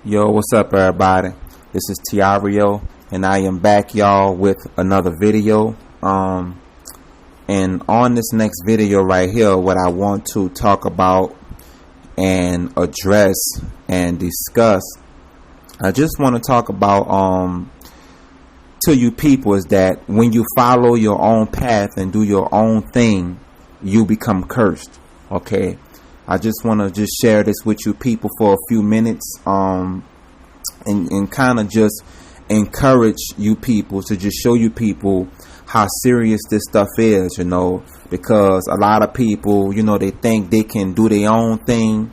Yo, what's up, everybody? This is Tireo, and I am back, y'all, with another video. And on this next video right here, what I want to talk about and address and discuss, I just want to talk about to you people is that when you follow your own path and do your own thing, you become cursed. Okay. I just want to just share this with you people for a few minutes, and kind of just encourage you people to just show you people how serious this stuff is, because a lot of people, they think they can do their own thing,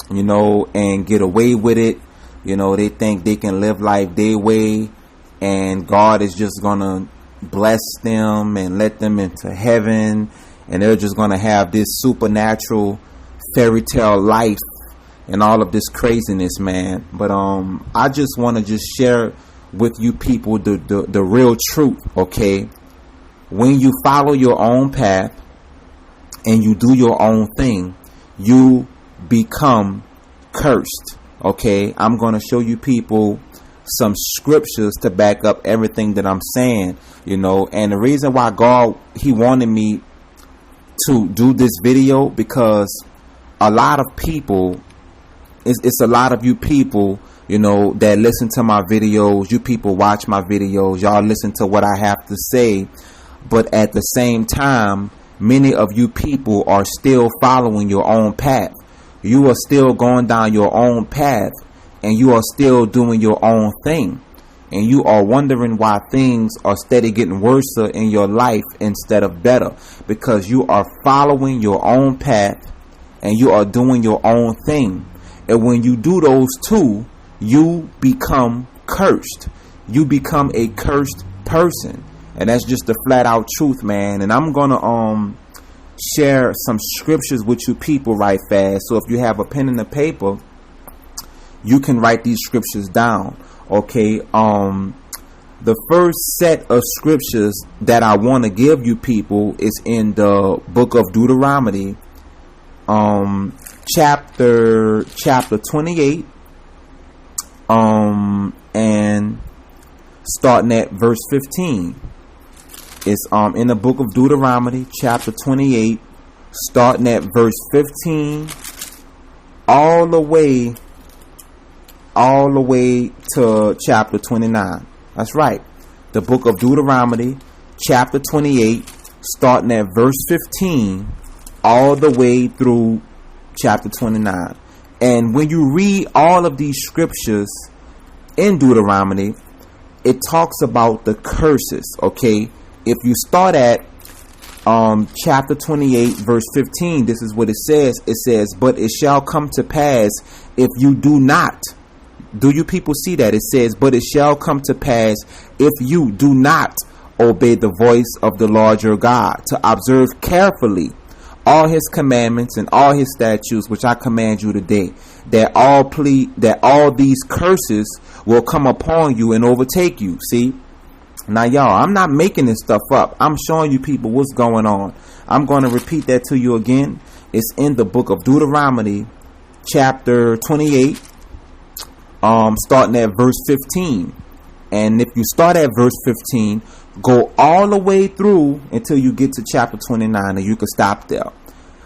and get away with it. They think they can live life their way and God is just going to bless them and let them into heaven, and they're just going to have this supernatural fairy tale life and all of this craziness, man. But I just want to just share with you people the real truth. Okay, when you follow your own path and you do your own thing, you become cursed. Okay, I'm going to show you people some scriptures to back up everything that I'm saying, and the reason why God, he wanted me to do this video, because a lot of people, it's a lot of you people, that listen to my videos. You people watch my videos. Y'all listen to what I have to say. But at the same time, many of you people are still following your own path. You are still going down your own path, and you are still doing your own thing. And you are wondering why things are steady getting worse in your life instead of better, because you are following your own path and you are doing your own thing. And when you do those two, you become cursed. You become a cursed person. And that's just the flat out truth, man. And I'm going to share some scriptures with you people right fast. So if you have a pen and a paper, you can write these scriptures down. Okay. The first set of scriptures that I want to give you people is in the book of Deuteronomy, chapter 28, and starting at verse 15. It's in the book of Deuteronomy, chapter 28, starting at verse 15, all the way to chapter 29. That's right. The book of Deuteronomy, chapter 28, starting at verse 15, all the way through chapter 29. And when you read all of these scriptures in Deuteronomy, it talks about the curses. Okay, if you start at chapter 28 verse 15, this is what it says. It says, but it shall come to pass if you do not. Do you people see that? It says, but it shall come to pass if you do not obey the voice of the Lord your God, to observe carefully all his commandments and all his statutes, which I command you today, that all these curses will come upon you and overtake you. See? Now, y'all, I'm not making this stuff up. I'm showing you people what's going on. I'm going to repeat that to you again. It's in the book of Deuteronomy, chapter 28, starting at verse 15. And if you start at verse 15, go all the way through until you get to chapter 29, and you can stop there.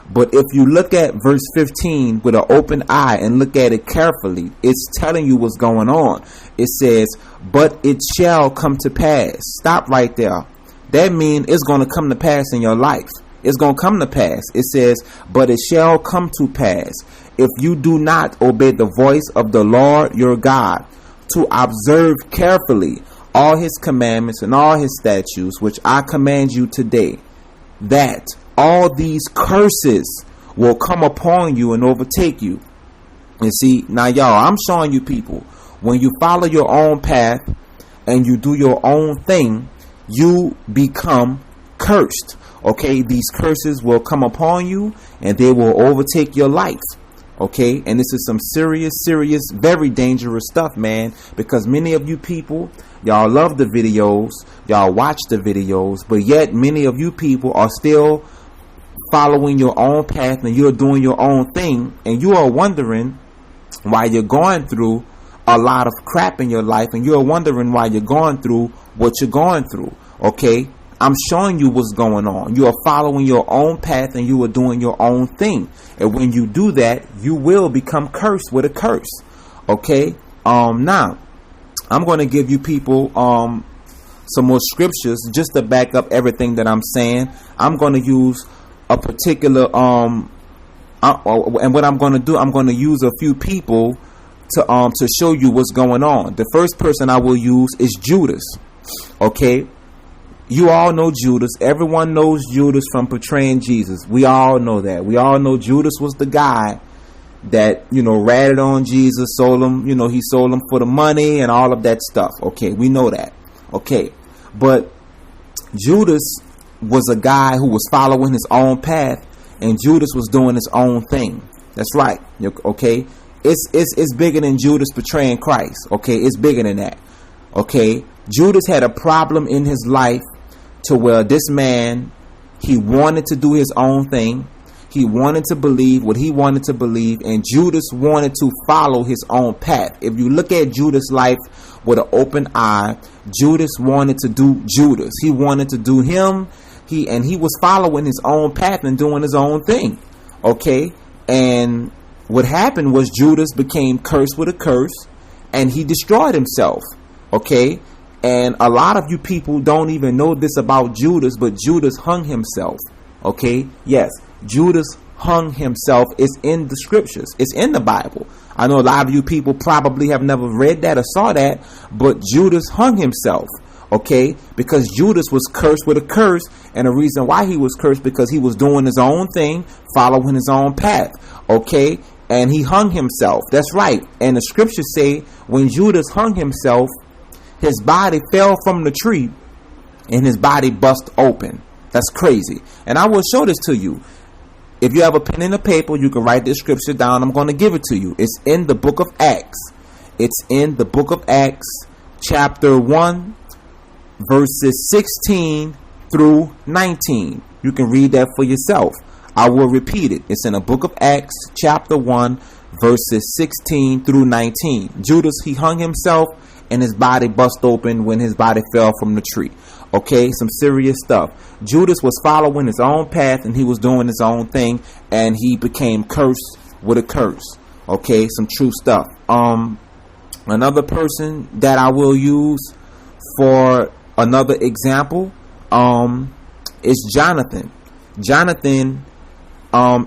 But if you look at verse 15 with an open eye and look at it carefully, it's telling you what's going on. It says, but it shall come to pass. Stop right there. That means it's going to come to pass in your life. It's going to come to pass. It says, but it shall come to pass if you do not obey the voice of the Lord your God, to observe carefully all his commandments and all his statutes, which I command you today, that all these curses will come upon you and overtake you. And see, now, y'all, I'm showing you people, when you follow your own path and you do your own thing, you become cursed. Okay, these curses will come upon you and they will overtake your life. Okay, and this is some serious, very dangerous stuff, man, because many of you people, y'all love the videos, y'all watch the videos, but yet many of you people are still following your own path and you're doing your own thing, and you are wondering why you're going through a lot of crap in your life and you're wondering why you're going through what you're going through. Okay, I'm showing you what's going on. You are following your own path and you are doing your own thing. And when you do that, you will become cursed with a curse. Okay, now I'm going to give you people some more scriptures just to back up everything that I'm saying. I'm going to use a particular and what I'm going to do, I'm going to use a few people to show you what's going on. The first person I will use is Judas. Okay, you all know Judas. Everyone knows Judas from portraying Jesus. We all know that. We all know Judas was the guy that, ratted on Jesus, sold him, he sold him for the money and all of that stuff. Okay, we know that. Okay, but Judas was a guy who was following his own path, and Judas was doing his own thing. That's right. Okay, it's bigger than Judas betraying Christ. Okay, it's bigger than that. Okay, Judas had a problem in his life to where this man, he wanted to do his own thing. He wanted to believe what he wanted to believe, and Judas wanted to follow his own path. If you look at Judas' life with an open eye, Judas wanted to do Judas. He wanted to do him. He was following his own path and doing his own thing. Okay, and what happened was Judas became cursed with a curse, and he destroyed himself. Okay, and a lot of you people don't even know this about Judas, but Judas hung himself. Okay, yes, Judas hung himself. It's in the scriptures. It's in the Bible. I know a lot of you people probably have never read that or saw that, but Judas hung himself. Okay, because Judas was cursed with a curse, and the reason why he was cursed because he was doing his own thing, following his own path. Okay, and he hung himself. That's right. And the scriptures say when Judas hung himself, his body fell from the tree and his body bust open. That's crazy. And I will show this to you. If you have a pen and a paper, you can write this scripture down. I'm going to give it to you. It's in the book of Acts. It's in the book of Acts, chapter 1, verses 16 through 19. You can read that for yourself. I will repeat it. It's in the book of Acts, chapter 1, verses 16 through 19. Judas, he hung himself and his body bust open when his body fell from the tree. Okay, some serious stuff. Judas was following his own path and he was doing his own thing, and he became cursed with a curse. Okay, some true stuff. Another person that I will use for another example is Jonathan. Jonathan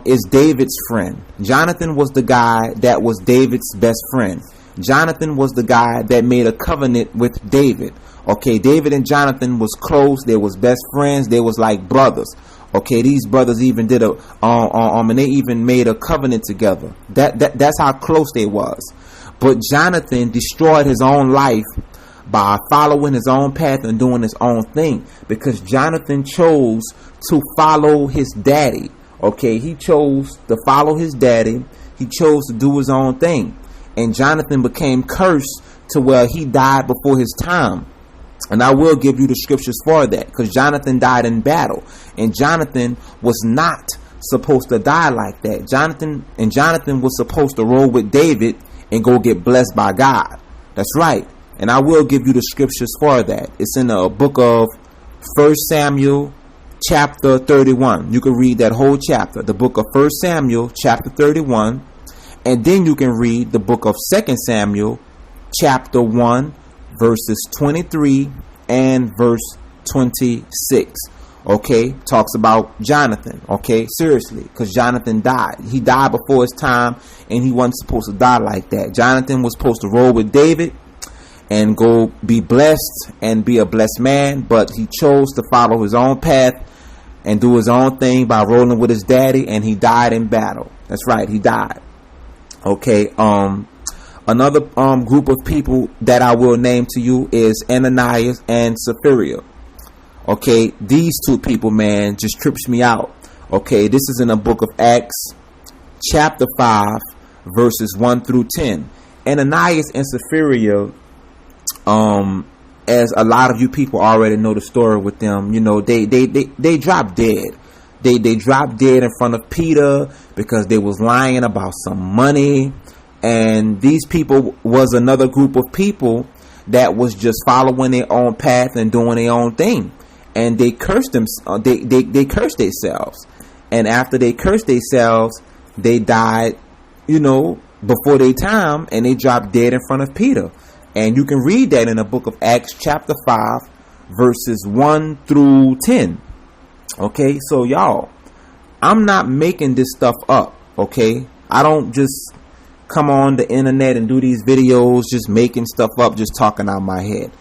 is David's friend. Jonathan was the guy that was David's best friend. Jonathan was the guy that made a covenant with David. Okay, David and Jonathan was close. They was best friends. They was like brothers. Okay, these brothers even did and they even made a covenant together. That's how close they was. But Jonathan destroyed his own life by following his own path and doing his own thing, because Jonathan chose to follow his daddy. Okay, he chose to follow his daddy. He chose to do his own thing. And Jonathan became cursed to where he died before his time. And I will give you the scriptures for that, because Jonathan died in battle. And Jonathan was not supposed to die like that. Jonathan was supposed to roll with David and go get blessed by God. That's right. And I will give you the scriptures for that. It's in the book of 1 Samuel chapter 31. You can read that whole chapter. The book of 1 Samuel chapter 31. And then you can read the book of 2 Samuel chapter 1 verses 23 and verse 26. Okay, talks about Jonathan. Okay, seriously, because Jonathan died. He died before his time, and he wasn't supposed to die like that. Jonathan was supposed to roll with David and go be blessed and be a blessed man, but he chose to follow his own path and do his own thing by rolling with his daddy, and he died in battle. That's right, he died. Okay, another group of people that I will name to you is Ananias and Sapphira. Okay, these two people, man, just trips me out. Okay, this is in the book of Acts, chapter 5, verses 1 through 10. Ananias and Sapphira, as a lot of you people already know the story with them, you know, they dropped dead. They dropped dead in front of Peter because they was lying about some money. And these people was another group of people that was just following their own path and doing their own thing. And they cursed them. They cursed themselves. And after they cursed themselves, they died, before their time, and they dropped dead in front of Peter. And you can read that in the book of Acts chapter 5, verses 1 through 10. Okay, so y'all, I'm not making this stuff up, okay? I don't just come on the internet and do these videos just making stuff up, just talking out my head.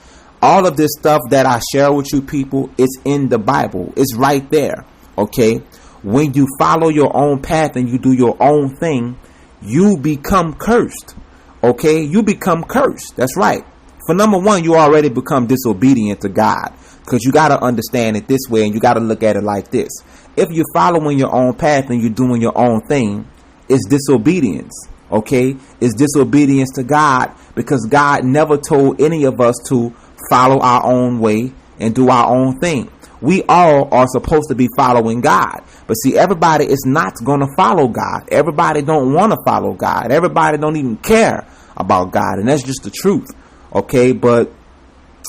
All of this stuff that I share with you people, it's in the Bible. It's right there, okay? When you follow your own path and you do your own thing, you become cursed, okay? You become cursed. That's right. For number one, you already become disobedient to God, because you got to understand it this way, and you got to look at it like this. If you're following your own path and you're doing your own thing, it's disobedience, okay? It's disobedience to God, because God never told any of us to follow our own way and do our own thing. We all are supposed to be following God. But see, everybody is not going to follow God. Everybody don't want to follow God. Everybody don't even care about God. And that's just the truth. Okay, but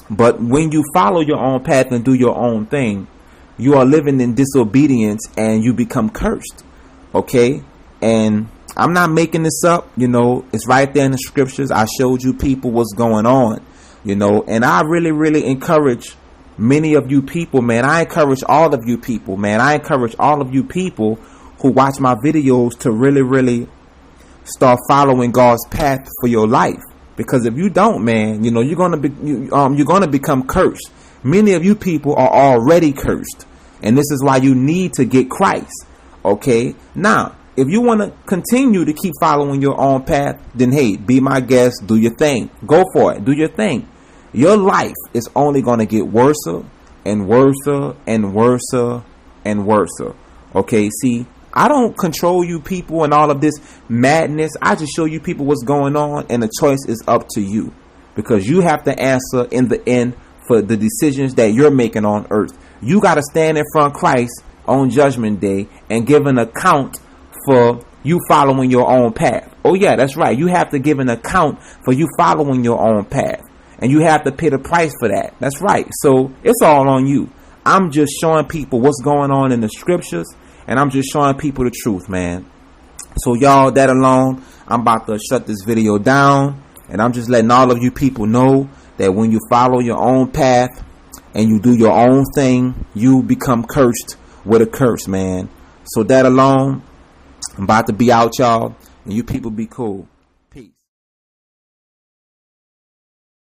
when you follow your own path and do your own thing, you are living in disobedience and you become cursed. Okay, and I'm not making this up. It's right there in the scriptures. I showed you people what's going on. And I really encourage many of you people, man. I encourage all of you people, man. I encourage all of you people who watch my videos to really start following God's path for your life. Because if you don't, man, you're gonna become cursed. Many of you people are already cursed, and this is why you need to get Christ. Okay, now if you want to continue to keep following your own path, then hey, be my guest, do your thing, go for it, do your thing. Your life is only gonna get worse and worse and worse and worse. Okay, see, I don't control you people and all of this madness. I just show you people what's going on, and the choice is up to you, because you have to answer in the end for the decisions that you're making on earth. You got to stand in front of Christ on Judgment Day and give an account for you following your own path. Oh yeah, that's right. You have to give an account for you following your own path, and you have to pay the price for that. That's right. So it's all on you. I'm just showing people what's going on in the scriptures, and I'm just showing people the truth, man. So y'all, that alone, I'm about to shut this video down. And I'm just letting all of you people know that when you follow your own path and you do your own thing, you become cursed with a curse, man. So that alone, I'm about to be out, y'all. And you people be cool.